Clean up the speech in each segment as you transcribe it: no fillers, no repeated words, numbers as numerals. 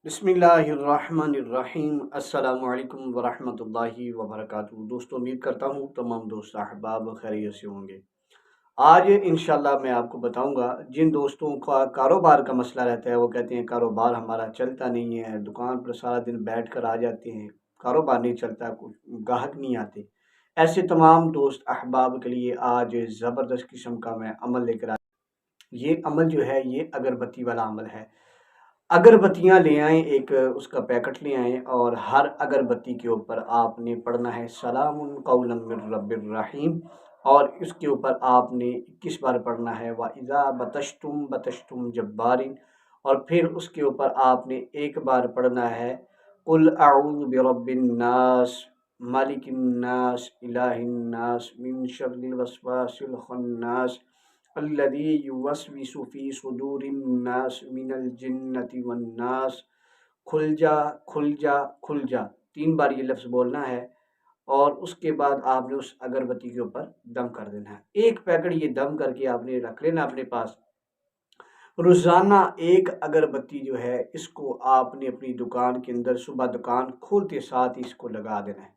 بسم اللہ الرحمن الرحیم۔ السلام علیکم ورحمۃ اللہ وبرکاتہ۔ دوستوں، امید کرتا ہوں تمام دوست احباب خیریت سے ہوں گے۔ آج انشاءاللہ میں آپ کو بتاؤں گا جن دوستوں کا کاروبار کا مسئلہ رہتا ہے، وہ کہتے ہیں کاروبار ہمارا چلتا نہیں ہے، دکان پر سارا دن بیٹھ کر آ جاتے ہیں، کاروبار نہیں چلتا، کچھ گاہک نہیں آتے۔ ایسے تمام دوست احباب کے لیے آج زبردست قسم کا میں عمل لے کر آیا۔ یہ عمل جو ہے یہ اگربتی والا عمل ہے۔ اگربتیاں لے آئیں، ایک اس کا پیکٹ لے آئیں، اور ہر اگربتی کے اوپر آپ نے پڑھنا ہے سلام قولا من رب الرحیم، اور اس کے اوپر آپ نے 21 بار پڑھنا ہے وَإِذَا بَطَشْتُمْ بَطَشْتُمْ جَبَّارٍ، اور پھر اس کے اوپر آپ نے ایک بار پڑھنا ہے قُلْ أَعُوذُ بِرَبِّ النَّاسِ مَلِكِ النَّاسِ إِلَٰهِ النَّاسِ مِن شَرِّ الْوَسْوَاسِ الْخَنَّاسِ الذي يوسوس في صدور الناس من الجنة والناس۔ کھل جا کھل جا کھل جا، 3 بار یہ لفظ بولنا ہے، اور اس کے بعد آپ نے اس اگربتی کے اوپر دم کر دینا ہے۔ ایک پیکٹ یہ دم کر کے آپ نے رکھ لینا اپنے پاس۔ روزانہ ایک اگربتی جو ہے اس کو آپ نے اپنی دکان کے اندر صبح دکان کھولتے ساتھ ہی اس کو لگا دینا ہے۔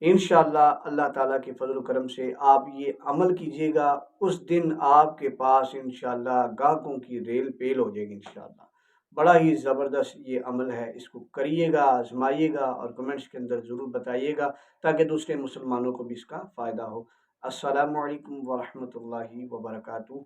انشاءاللہ اللہ تعالیٰ کے فضل و کرم سے آپ یہ عمل کیجئے گا، اس دن آپ کے پاس انشاءاللہ گاہکوں کی ریل پیل ہو جائے گی انشاءاللہ۔ بڑا ہی زبردست یہ عمل ہے، اس کو کریے گا، آزمائیے گا، اور کمنٹس کے اندر ضرور بتائیے گا تاکہ دوسرے مسلمانوں کو بھی اس کا فائدہ ہو۔ السلام علیکم ورحمۃ اللہ وبرکاتہ۔